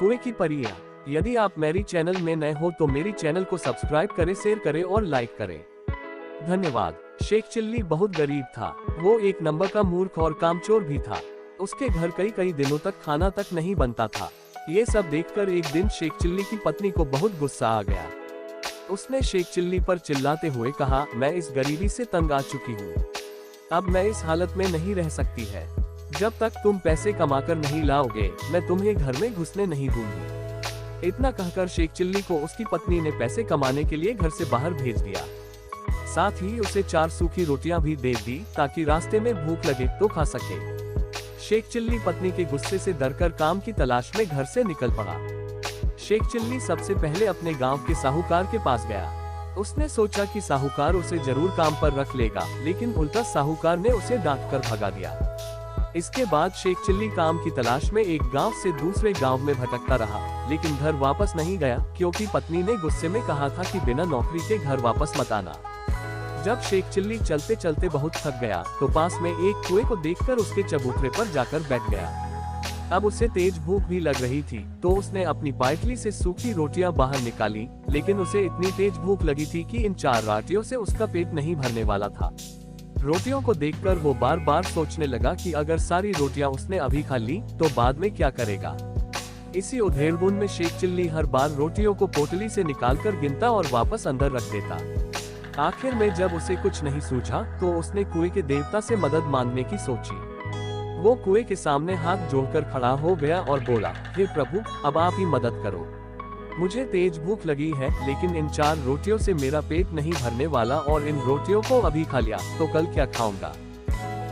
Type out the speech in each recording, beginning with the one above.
कुएं की परियां। यदि आप मेरी चैनल में नए हो तो मेरी चैनल को सब्सक्राइब करें, शेयर करें और लाइक करें। धन्यवाद। शेख चिल्ली बहुत गरीब था। वो एक नंबर का मूर्ख और कामचोर भी था। उसके घर कई दिनों तक खाना तक नहीं बनता था। ये सब देखकर एक दिन शेख चिल्ली की पत्नी को बहुत गुस्सा आ गया। उसने शेख चिल्ली पर चिल्लाते हुए कहा, मैं इस गरीबी से तंग आ चुकी हूँ। अब मैं इस हालत में नहीं रह सकती है। जब तक तुम पैसे कमाकर नहीं लाओगे, मैं तुम्हें घर में घुसने नहीं दूंगी। इतना कहकर शेख चिल्ली को उसकी पत्नी ने पैसे कमाने के लिए घर से बाहर भेज दिया। साथ ही उसे 4 सूखी रोटियां भी दे दी ताकि रास्ते में भूख लगे तो खा सके। शेख चिल्ली पत्नी के गुस्से से डरकर काम की तलाश में घर से निकल पड़ा। शेख चिल्ली सबसे पहले अपने गांव के साहूकार के पास गया। उसने सोचा कि साहूकार उसे जरूर काम पर रख लेगा, लेकिन उल्टा साहूकार ने उसे डांट कर भगा दिया। इसके बाद शेख चिल्ली काम की तलाश में एक गांव से दूसरे गांव में भटकता रहा, लेकिन घर वापस नहीं गया क्योंकि पत्नी ने गुस्से में कहा था कि बिना नौकरी के घर वापस मत आना। जब शेख चिल्ली चलते चलते बहुत थक गया तो पास में एक कुएं को देखकर उसके चबूतरे पर जाकर बैठ गया। अब उसे तेज भूख भी लग रही थी तो उसने अपनी पायतली से सूखी रोटियां बाहर निकाली, लेकिन उसे इतनी तेज भूख लगी थी कि इन 4 रोटियों से उसका पेट नहीं भरने वाला था। रोटियों को देखकर वो बार बार सोचने लगा कि अगर सारी रोटियां उसने अभी खा ली तो बाद में क्या करेगा। इसी उधेड़बुन में शेख चिल्ली हर बार रोटियों को पोटली से निकालकर गिनता और वापस अंदर रख देता। आखिर में जब उसे कुछ नहीं सूझा तो उसने कुएं के देवता से मदद मांगने की सोची। वो कुएं के सामने हाथ जोड़कर खड़ा हो गया और बोला, हे प्रभु, अब आप ही मदद करो। मुझे तेज भूख लगी है, लेकिन इन 4 रोटियों से मेरा पेट नहीं भरने वाला और इन रोटियों को अभी खा लिया तो कल क्या खाऊंगा।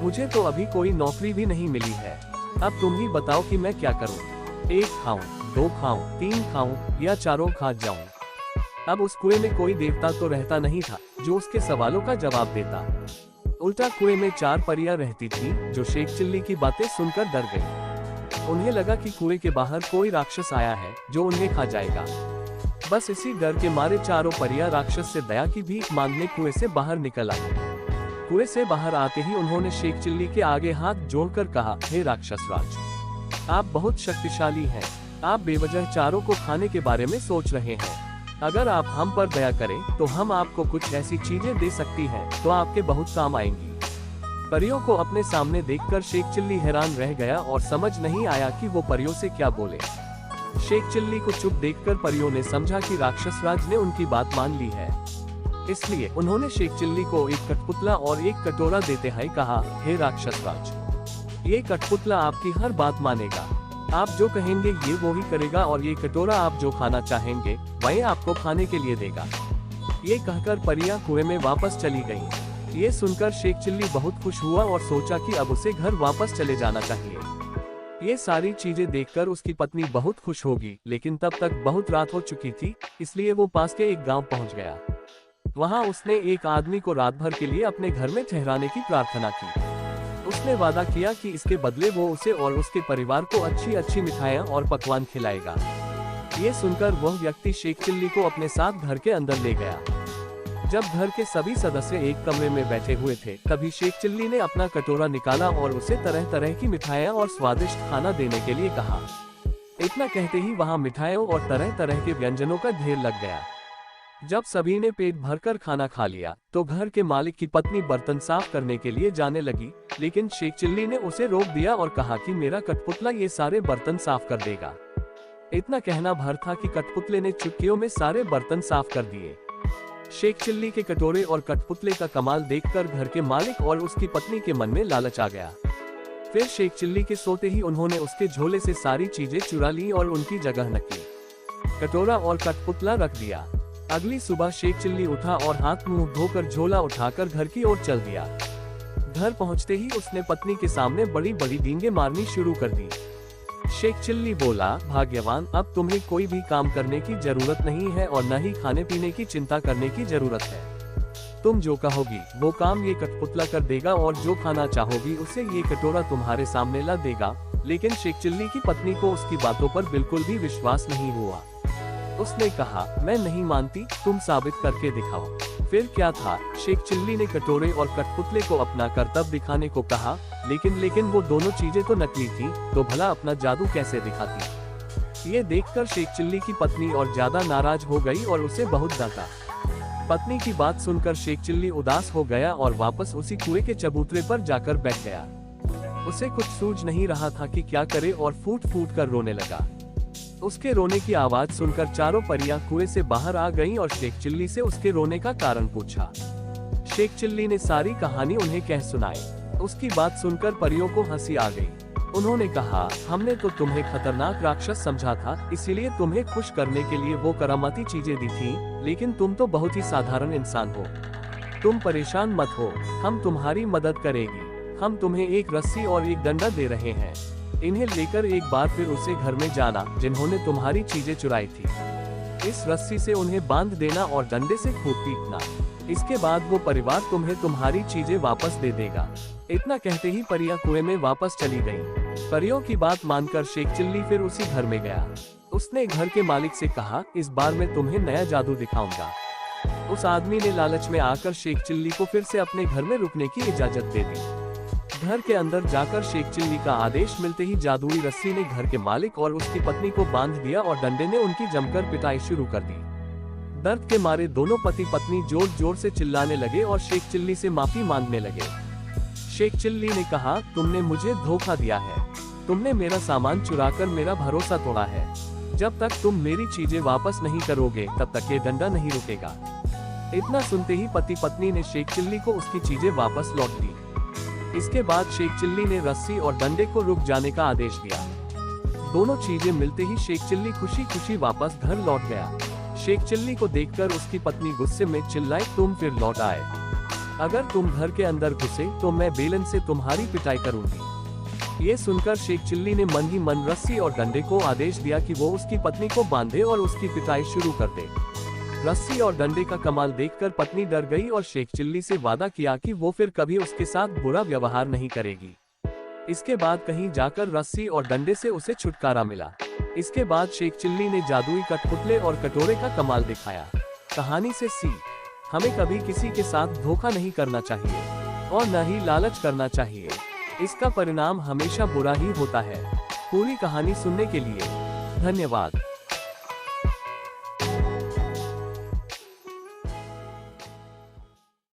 मुझे तो अभी कोई नौकरी भी नहीं मिली है। अब तुम ही बताओ कि मैं क्या करूं। 1 खाऊं, 2 खाऊं, 3 खाऊं या चारों खा जाऊं। अब उस कुएं में कोई देवता तो रहता नहीं था जो उसके सवालों का जवाब देता। उल्टा कुएं में 4 परियां रहती थी जो शेख चिल्ली की बातें सुनकर डर गई। उन्हें लगा कि कुएं के बाहर कोई राक्षस आया है जो उन्हें खा जाएगा। बस इसी डर के मारे चारों परियां राक्षस से दया की भीख मांगने कुएं से बाहर निकल आई। कुएं से बाहर आते ही उन्होंने शेख चिल्ली के आगे हाथ जोड़कर कहा, हे राक्षस राज, आप बहुत शक्तिशाली हैं। आप बेवजह चारों को खाने के बारे में सोच रहे हैं। अगर आप हम पर दया करें तो हम आपको कुछ ऐसी चीजें दे सकती हैं तो आपके बहुत काम आएंगी। परियों को अपने सामने देखकर शेख चिल्ली हैरान रह गया और समझ नहीं आया कि वो परियों से क्या बोले। शेख चिल्ली को चुप देखकर परियों ने समझा कि राक्षस राज ने उनकी बात मान ली है। इसलिए उन्होंने शेख चिल्ली को एक कठपुतला और एक कटोरा देते हुए कहा, हे राक्षस राज, ये कठपुतला आपकी हर बात मानेगा। आप जो कहेंगे ये वो ही करेगा और ये कटोरा आप जो खाना चाहेंगे वही आपको खाने के लिए देगा। ये कहकर परियां कुएं में वापस चली गईं। ये सुनकर शेख चिल्ली बहुत खुश हुआ और सोचा कि अब उसे घर वापस चले जाना चाहिए। ये सारी चीजें देखकर उसकी पत्नी बहुत खुश होगी, लेकिन तब तक बहुत रात हो चुकी थी, इसलिए वो पास के एक गांव पहुंच गया। वहां उसने एक आदमी को रात भर के लिए अपने घर में ठहराने की प्रार्थना की। उसने वादा किया कि इसके बदले वो उसे और उसके परिवार को अच्छी अच्छी मिठाइयाँ और पकवान खिलाएगा। ये सुनकर वह व्यक्ति शेख चिल्ली को अपने साथ घर के अंदर ले गया। जब घर के सभी सदस्य एक कमरे में बैठे हुए थे, तभी शेख चिल्ली ने अपना कटोरा निकाला और उसे तरह तरह की मिठाइयाँ और स्वादिष्ट खाना देने के लिए कहा। इतना कहते ही वहाँ मिठाइयों और तरह तरह के व्यंजनों का ढेर लग गया। जब सभी ने पेट भरकर खाना खा लिया तो घर के मालिक की पत्नी बर्तन साफ करने के लिए जाने लगी, लेकिन शेख चिल्ली ने उसे रोक दिया और कहा कि मेरा कठपुतला ये सारे बर्तन साफ कर देगा। इतना कहना भर था कि कठपुतले ने चुटकियों में सारे बर्तन साफ कर दिए। शेख चिल्ली के कटोरे और कठपुतले का कमाल देखकर घर के मालिक और उसकी पत्नी के मन में लालच आ गया। फिर शेख चिल्ली के सोते ही उन्होंने उसके झोले से सारी चीजें चुरा ली और उनकी जगह नकली कटोरा और कठपुतला रख दिया। अगली सुबह शेख चिल्ली उठा और हाथ मुंह धोकर झोला उठाकर घर की ओर चल दिया। घर पहुंचते ही उसने पत्नी के सामने बड़ी बड़ी डींगे मारनी शुरू कर दी। शेख चिल्ली बोला, भाग्यवान, अब तुम्हें कोई भी काम करने की जरूरत नहीं है और न ही खाने पीने की चिंता करने की जरूरत है। तुम जो कहोगी वो काम ये कठपुतला कर देगा और जो खाना चाहोगी उसे ये कटोरा तुम्हारे सामने ला देगा। लेकिन शेख चिल्ली की पत्नी को उसकी बातों पर बिल्कुल भी विश्वास नहीं हुआ। उसने कहा, मैं नहीं मानती, तुम साबित करके दिखाओ। फिर क्या था, शेख चिल्ली ने कटोरे और कठपुतले को अपना करतब दिखाने को कहा, लेकिन वो दोनों चीजें तो नकली थी, तो भला अपना जादू कैसे दिखाती। ये देखकर शेख चिल्ली की पत्नी और ज्यादा नाराज हो गई और उसे बहुत डांटा। पत्नी की बात सुनकर शेख चिल्ली उदास हो गया और वापस उसी कुएं के चबूतरे पर जाकर बैठ गया। उसे कुछ सूझ नहीं रहा था कि क्या करे और फूट फूट कर रोने लगा। उसके रोने की आवाज सुनकर चारों परियां कुएं से बाहर आ गईं और शेख चिल्ली से उसके रोने का कारण पूछा। शेख चिल्ली ने सारी कहानी उन्हें कह सुनाई। उसकी बात सुनकर परियों को हंसी आ गई। उन्होंने कहा, हमने तो तुम्हें खतरनाक राक्षस समझा था, इसीलिए तुम्हें खुश करने के लिए वो करामाती चीजें दी थी, लेकिन तुम तो बहुत ही साधारण इंसान हो। तुम परेशान मत हो, हम तुम्हारी मदद करेंगे। हम तुम्हें एक रस्सी और एक डंडा दे रहे हैं। इन्हें लेकर एक बार फिर उसे घर में जाना जिन्होंने तुम्हारी चीजें चुराई थी। इस रस्सी से उन्हें बांध देना और डंडे से खूब पीटना। इसके बाद वो परिवार तुम्हें तुम्हारी चीजें वापस दे देगा। इतना कहते ही परियां कुएं में वापस चली गईं। परियों की बात मानकर शेख चिल्ली फिर उसी घर में गया। उसने घर के मालिक से कहा, इस बार मैं तुम्हें नया जादू दिखाऊंगा। उस आदमी ने लालच में आकर शेख चिल्ली को फिर से अपने घर में रुकने की इजाजत दे दी। घर के अंदर जाकर शेख चिल्ली का आदेश मिलते ही जादुई रस्सी ने घर के मालिक और उसकी पत्नी को बांध दिया और डंडे ने उनकी जमकर पिटाई शुरू कर दी। दर्द के मारे दोनों पति पत्नी जोर जोर से चिल्लाने लगे और शेख चिल्ली से माफी मांगने लगे। शेख चिल्ली ने कहा, तुमने मुझे धोखा दिया है। तुमने मेरा सामान चुराकर मेरा भरोसा तोड़ा है। जब तक तुम मेरी चीजें वापस नहीं करोगे तब तक ये डंडा नहीं रुकेगा। इतना सुनते ही पति पत्नी ने शेख चिल्ली को उसकी चीजें वापस लौट दी। इसके बाद शेख चिल्ली ने रस्सी और डंडे को रुक जाने का आदेश दिया। दोनों चीजें मिलते ही शेख चिल्ली खुशी खुशी वापस घर लौट गया। शेख चिल्ली को देखकर उसकी पत्नी गुस्से में चिल्लाई, तुम फिर लौट आए। अगर तुम घर के अंदर घुसे तो मैं बेलन से तुम्हारी पिटाई करूंगी। ये सुनकर शेख चिल्ली ने मन ही मन रस्सी और डंडे को आदेश दिया कि वो उसकी पत्नी को बांधे और उसकी पिटाई शुरू कर दे। रस्सी और डंडे का कमाल देखकर पत्नी डर गई और शेख चिल्ली से वादा किया कि वो फिर कभी उसके साथ बुरा व्यवहार नहीं करेगी। इसके बाद कहीं जाकर रस्सी और डंडे से उसे छुटकारा मिला। इसके बाद शेख चिल्ली ने जादुई कठपुतले और कटोरे का कमाल दिखाया। कहानी से सीख, हमें कभी किसी के साथ धोखा नहीं करना चाहिए और न ही लालच करना चाहिए। इसका परिणाम हमेशा बुरा ही होता है। पूरी कहानी सुनने के लिए धन्यवाद।